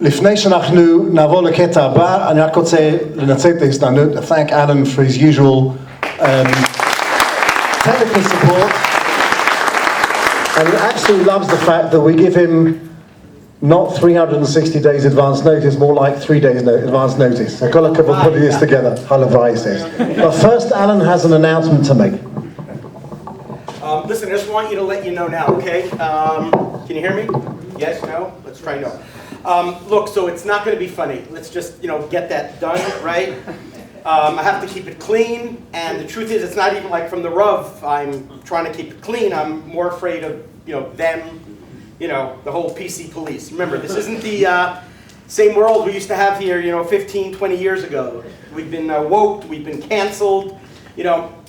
לפני שאנחנו נעבור לקטע הבא, אני רק רוצה לנצל את ההזדמנות to thank Alan for his usual technical support. And he actually loves the fact that we give him not 360 days advance notice, more like 3 days advance notice. So כל הכבוד putting this together, הלוואי says. But first, Alan has an announcement to make. Listen, I just want you to let you know now, okay? Can you hear me? Yes, no? Let's try no. Look, so it's not going to be funny. Let's just, get that done, right? I have to keep it clean, and the truth is, it's not even like from the Rav. I'm trying to keep it clean. I'm more afraid of, them, the whole PC police. Remember, this isn't the same world we used to have here, 15, 20 years ago. We've been woke, we've been canceled.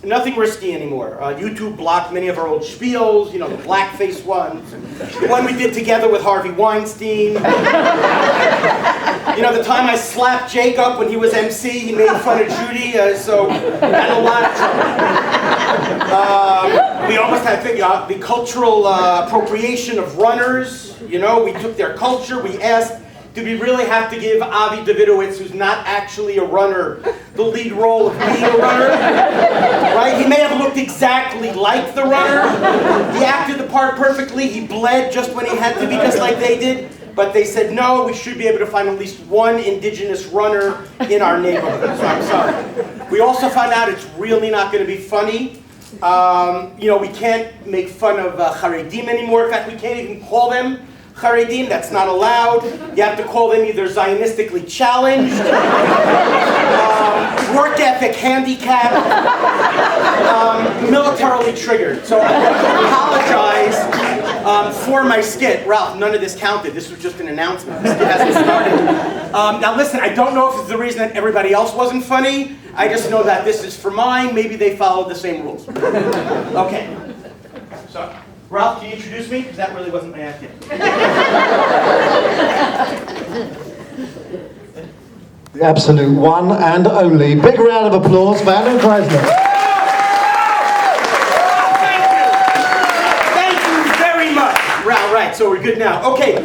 Nothing risky anymore. YouTube blocked many of our old spiels, the blackface ones. The one we did together with Harvey Weinstein. The time I slapped Jake up when he was MC, he made fun of Judy, so had a lot of trouble. We almost had the cultural appropriation of runners. We took their culture, we asked, did we really have to give Avi Davidowitz, who's not actually a runner, the lead role of being a runner? Right? He may have looked exactly like the runner. He acted the part perfectly. He bled just when he had to be, just like they did. But they said, no, we should be able to find at least one indigenous runner in our neighborhood. So I'm sorry. We also found out it's really not going to be funny. We can't make fun of Haredim anymore. In fact, we can't even call them Haredim, that's not allowed. You have to call them either Zionistically challenged, work ethic handicapped, militarily triggered. So I want to apologize for my skit. Ralph, none of this counted. This was just an announcement. This skit hasn't started. Now listen, I don't know if it's the reason that everybody else wasn't funny. I just know that this is for mine. Maybe they followed the same rules. Okay. So. Ralph, can you introduce me? Because that really wasn't my act yet. The absolute one and only. Big round of applause for Alan Krasna. Thank you very much. Right, so we're good now. Okay,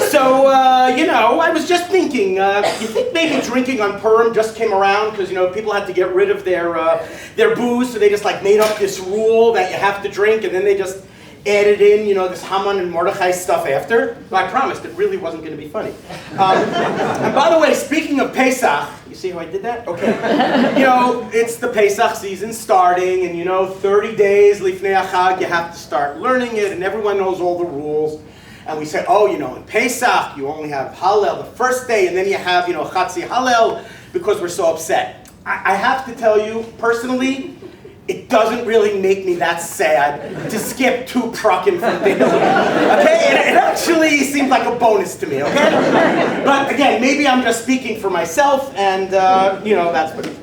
so, I was just thinking, you think maybe drinking on Purim just came around because, people had to get rid of their booze, so they just, made up this rule that you have to drink, and then they just added in, this Haman and Mordechai stuff after. But I promised it really wasn't going to be funny. And by the way, speaking of Pesach, you see how I did that? Okay. It's the Pesach season starting, and 30 days Lifnei Achag, you have to start learning it, and everyone knows all the rules. And we said, in Pesach, you only have Hallel the first day, and then you have, Chatzi Hallel, because we're so upset. I have to tell you, personally, it doesn't really make me that sad to skip 2 prakim from daily. Okay? It actually seems like a bonus to me, okay? But again, maybe I'm just speaking for myself, and, that's what it is.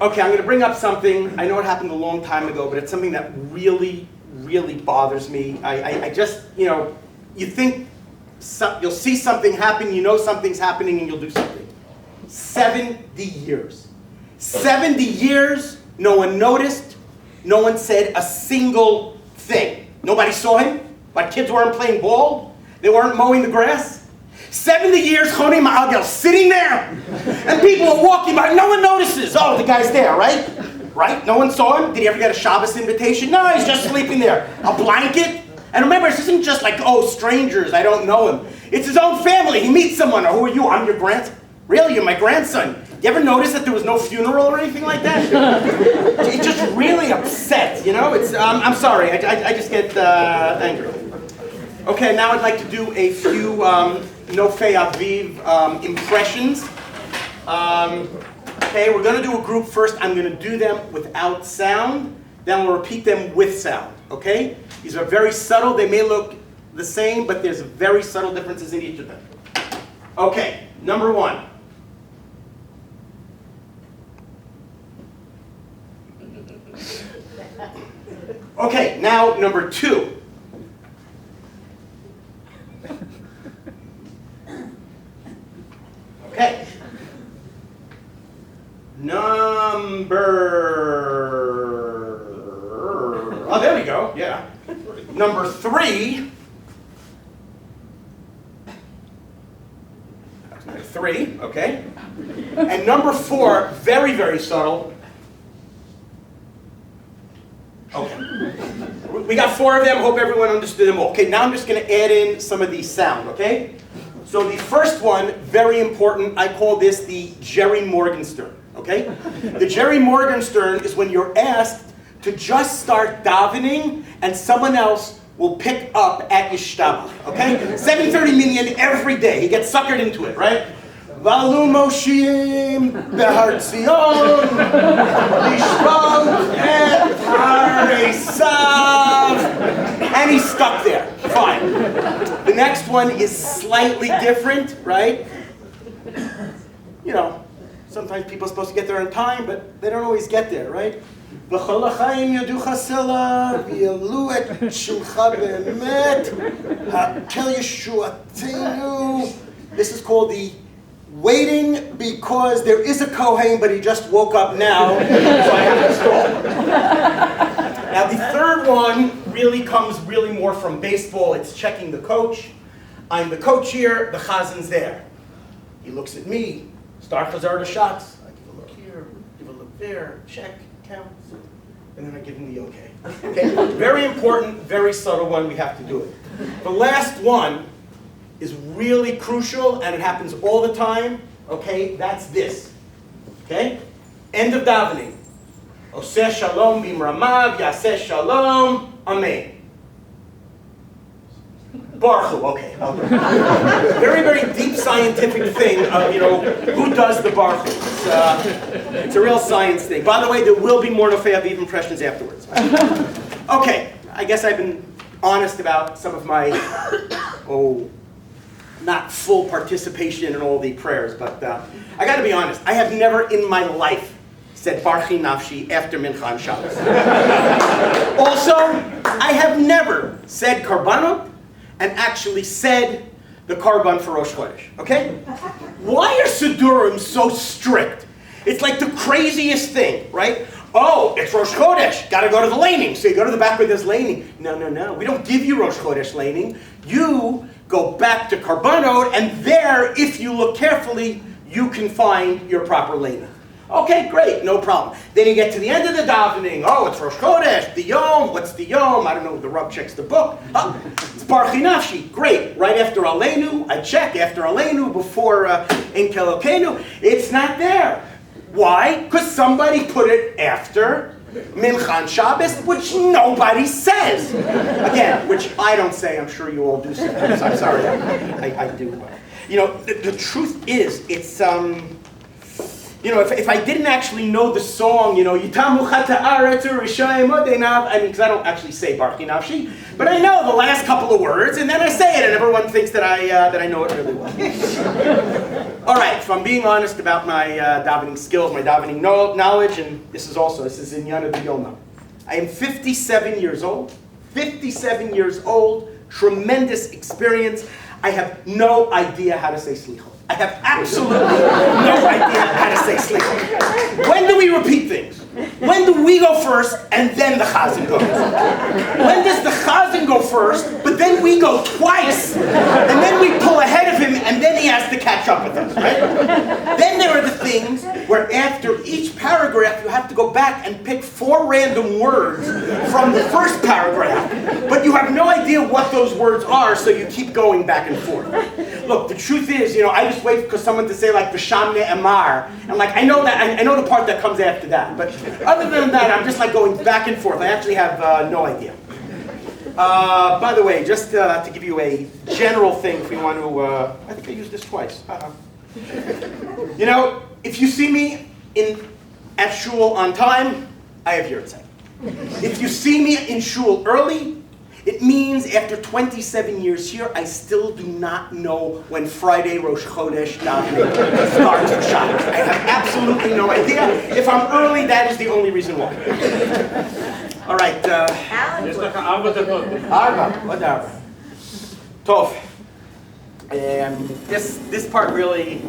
Okay, I'm going to bring up something. I know it happened a long time ago, but it's something that really, really bothers me. I just, you think you'll see something happen, something's happening, and you'll do something. 70 years. 70 years. No one noticed. No one said a single thing. Nobody saw him. My kids weren't playing ball. They weren't mowing the grass. 70 years, Choni Ma'agel, sitting there. And people are walking by. No one notices. Oh, the guy's there, right? Right? No one saw him. Did he ever get a Shabbos invitation? No, he's just sleeping there. A blanket? And remember, this isn't just like, strangers, I don't know him. It's his own family. He meets someone. Who are you? I'm your grandson. Really? You're my grandson. You ever notice that there was no funeral or anything like that? It's just really upset, It's, I'm sorry, I just get angry. Okay, now I'd like to do a few Nofei Aviv impressions. Okay, we're going to do a group first. I'm going to do them without sound. Then we'll repeat them with sound, okay? These are very subtle. They may look the same, but there's very subtle differences in each of them. Okay, number 1. Okay, now number 2. Okay. Oh, there we go, yeah. Number 3. 3, okay? And number 4, very, very subtle. Okay. We got 4 of them. Hope everyone understood them all. Okay, now I'm just going to add in some of these sound, okay? So the first one, very important, I call this the Jerry Morgenstern, okay? The Jerry Morgenstern is when you're asked to just start davening and someone else will pick up at Yishtabach, okay? 7:30 minyan every day. He gets suckered into it, right? Valu Moshim Behar Zion Lishvat et Haresav, and he's stuck there. Fine. The next one is slightly different, right? You know, sometimes people are supposed to get there on time, but they don't always get there, right? V'chol ha'chaim yaducha sela v'yalu et shimcha be'emet ha'kel yeshuatenu. This is called the waiting because there is a Kohen, but he just woke up now, so I have to stall. Now the third one really comes more from baseball. It's checking the coach. I'm the coach here, the Chazin's there. He looks at me, start Chazar the shots. I give a look here, give a look there, check, count, and then I give him the okay. Okay, very important, very subtle one, we have to do it. The last one is really crucial, and it happens all the time, okay? That's this, okay? End of davening. Oseh shalom bimramav, yaseh shalom, amen. Baruch Hu, okay. Very, very deep scientific thing of, you know, who does the Baruch Hu. It's a real science thing. By the way, there will be more Nofei Aviv impressions afterwards. Okay, I guess I've been honest about some of my, not full participation in all the prayers, but I got to be honest. I have never in my life said Barchi Nafshi after Mincha and Shabbos. Also, I have never said Karbanot and actually said the Karban for Rosh Chodesh. Okay? Why are Sidurim so strict? It's like the craziest thing, right? Oh, it's Rosh Chodesh. Got to go to the laning. So you go to the back where there's laning. No. We don't give you Rosh Chodesh laning. You go back to Karbanot, and there, if you look carefully, you can find your proper laning. Okay, great, no problem. Then you get to the end of the davening. Oh, it's Rosh Chodesh, the Yom. What's the Yom? I don't know. The Rav checks the book. Oh, it's Barchi Nafshi. Great. Right after Aleinu, I check. After Aleinu, before Ein Kelokenu, it's not there. Why? Because somebody put it after Mincha and Shabbos, which nobody says. Again, which I don't say. I'm sure you all do say. I'm sorry. I do. You know, the truth is, it's you know, if I didn't actually know the song, you know, Yitamu Chata Aretz Rishayim Odenav, I mean, because I don't actually say Barchi Nafshi, but I know the last couple of words, and then I say it, and everyone thinks that I know it really well. All right, so I'm being honest about my davening skills, my davening knowledge, and this is in Yana B'Yoma. I am 57 years old, tremendous experience. I have no idea how to say slichot. I have absolutely no idea how to say slichot. When do we repeat things? When do we go first and then the chazan goes? When does the chazan go first, but then we go twice, and then we pull ahead of him, and then he has to catch up with us, right? Then there are the things where after each paragraph you have to go back and pick 4 random words from the first paragraph, but you have no idea what those words are, so you keep going back and forth. Look, the truth is, you know, I just wait for someone to say like V'sham Ne'emar, and like I know the part that comes after that, but other than that, I'm just like going back and forth. I actually have no idea. By the way, just to give you a general thing, if we want to, I think I used this twice. You know, if you see me at shul on time, I have yurtzeit. If you see me in shul early, it means after 27 years here, I still do not know when Friday Rosh Chodesh davening starts for Shabbos. I have absolutely no idea. If I'm early, that is the only reason why. All right. Arba. Tov. This part really,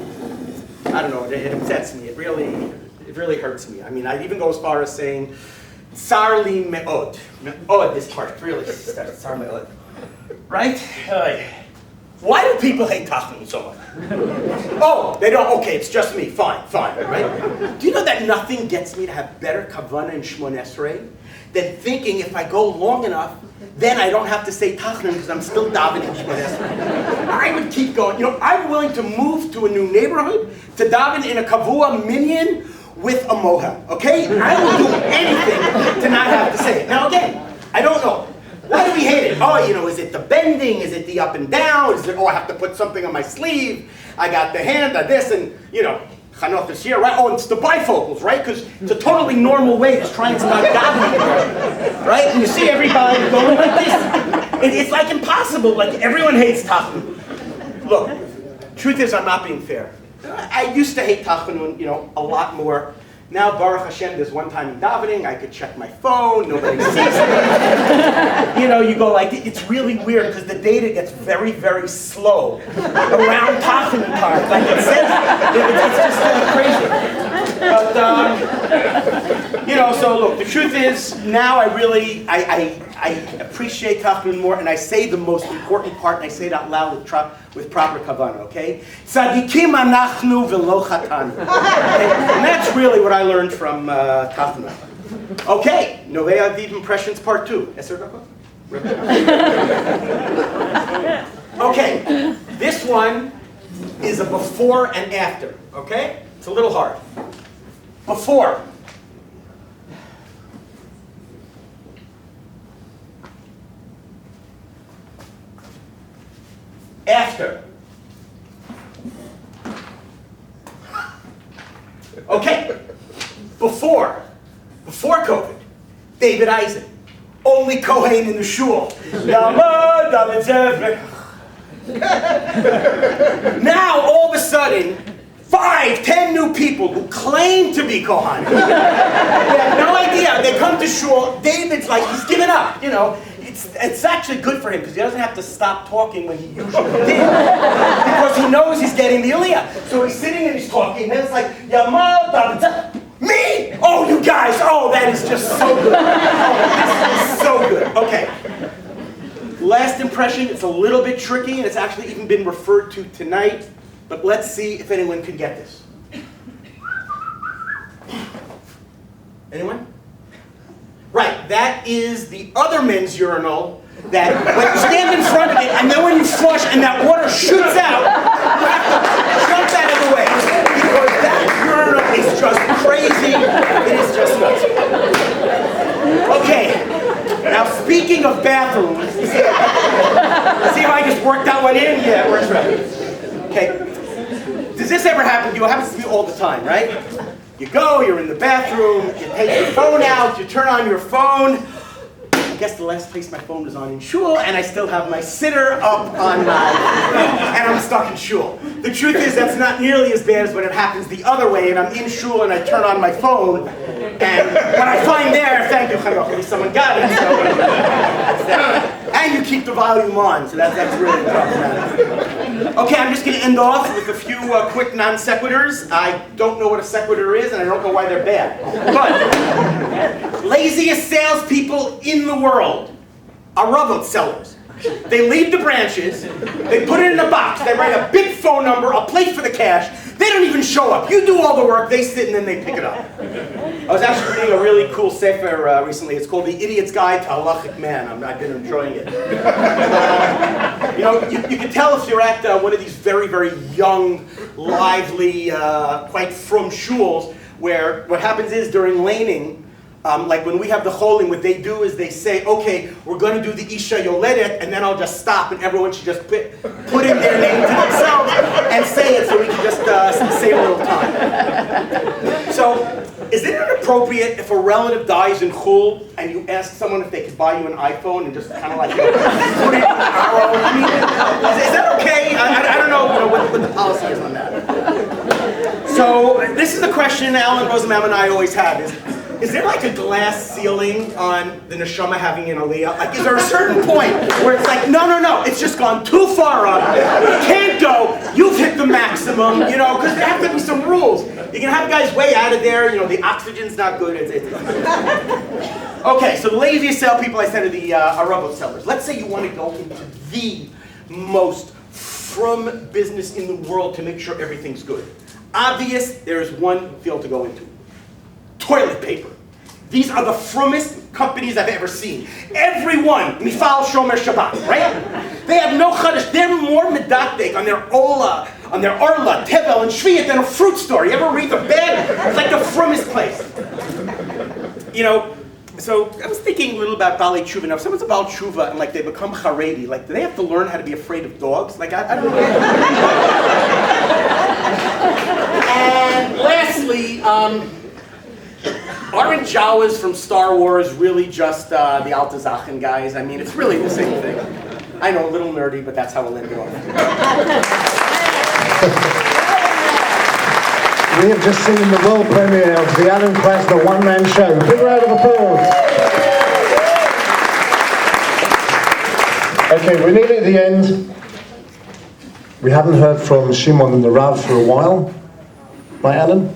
I don't know, it upsets me. It really hurts me. I mean, I'd even go as far as saying, Tsar li me'od. Me'od, this part really, tsar me'od. Right? Why do people hate Tachanun so much? Oh, they don't, okay, it's just me, fine, right? Do you know that nothing gets me to have better kavanah in Shmon Esrei than thinking if I go long enough, then I don't have to say Tachanun because I'm still davening Shmon Esrei. I would keep going. You know, I'm willing to move to a new neighborhood to daven in a kavua minyan with a mohel, okay? I will do anything to not have to say it. Now again, I don't know. Why do we hate it? Oh, you know, is it the bending? Is it the up and down? Is it, oh, I have to put something on my sleeve? I got the hand, this, and, you know, Chanoch is here, right? Oh, it's the bifocals, right? Because it's a totally normal way to try and start davening, right? And you see everybody going like this. It's like impossible. Like, everyone hates Tachanun. Look, truth is, I'm not being fair. I used to hate Tachanun, you know, a lot more. Now, Baruch Hashem, there's one time in davening, I could check my phone, nobody sees me. You know, you go like, it's really weird because the data gets very, very slow around Tachanun times. Like it says, it's just crazy. But, you know, so look, the truth is, now I really, I appreciate Tachanun more, and I say the most important part, and I say it out loud with proper kavanah, okay? Tzadikim anachnu v'lo chatanu. And that's really what I learned from Tachanun. Okay, Novei Aviv Impressions Part 2. Yes, sir? Okay, this one is a before and after, okay? It's a little hard. Before. After. Okay. Before COVID, David Eisen, only Kohen in the shul. Now, all of a sudden, 5-10 new people who claim to be Kohanim. They have no idea. They come to shul. David's like, he's given up, you know. It's actually good for him because he doesn't have to stop talking when he usually did. Because he knows he's getting the aliyah. So he's sitting and he's talking, and it's like, Yamal, me? Oh, you guys, oh, that is just so good. Oh, this is so good. Okay. Last impression, it's a little bit tricky, and it's actually even been referred to tonight, but let's see if anyone can get this. Anyone? Right, that is the other men's urinal that when you stand in front of it, and then when you flush and that water shoots out, you have to jump out of the way. Because that urinal is just crazy. It is just nuts. Okay, now speaking of bathrooms, see how I just worked that one in? Yeah, it works right. Okay, does this ever happen to you? It happens to me all the time, right? You go, you're in the bathroom, you take your phone out, you turn on your phone. I guess the last place my phone was on in shul, and I still have my sitter up on my, and I'm stuck in shul. The truth is that's not nearly as bad as when it happens the other way, and I'm in shul and I turn on my phone, and when I find there, thank you, Chanoch, at least someone got it, so that's that. And you keep the volume on, so that's really problematic. Okay, I'm just going to end off with a few quick non sequiturs. I don't know what a sequitur is, and I don't know why they're bad. But laziest salespeople in the world are Ravot sellers. They leave the branches, they put it in a box, they write a big phone number, a plate for the cash, they don't even show up. You do all the work, they sit and then they pick it up. I was actually reading a really cool sefer recently. It's called The Idiot's Guide to Halachic Man. I've been enjoying it. You know, you can tell if you're at one of these very, very young, lively, quite frum shuls, where what happens is during laning, like when we have the cholim, what they do is they say, okay, we're going to do the Isha Yoledet, and then I'll just stop, and everyone should just put in their name to themselves and say it so we can just save a little time. So, is it inappropriate if a relative dies in chul and you ask someone if they could buy you an iPhone and just kind of like, you know, put it in an arrow? I mean, is that okay? I don't know, what the policy is on that. So, this is the question Alan Rosenbaum and I always have is there like a glass ceiling on the neshama having an aliyah? Like, is there a certain point where it's like, no, it's just gone too far up. You can't go. You've hit the maximum, you know, because there have to be some rules. You can have guys way out of there. You know, the oxygen's not good. Okay, so the laziest sell people I said are the Arabo sellers. Let's say you want to go into the most frum business in the world to make sure everything's good. Obvious, there is one field to go into. Toilet paper. These are the frummest companies I've ever seen. Everyone, Mifal Shomer Shabbat, right? They have no chadash. They're more medakdek on their Ola, on their Arla, Tevel, and Shviyat than a fruit store. You ever read the bag? It's like the frummest place. You know, so I was thinking a little about Bali Tshuva. Now, if someone's about Tshuva and like they become Haredi, like do they have to learn how to be afraid of dogs? Like I don't know. And lastly, aren't Jawas from Star Wars really just the Altazachen guys? I mean, it's really the same thing. I know, a little nerdy, but that's how we'll end it off. We have just seen the world premiere of the Alan Krasna one-man show. Big round of applause. Okay, we're nearly at the end. We haven't heard from Shimon and the Rav for a while. Right, Alan?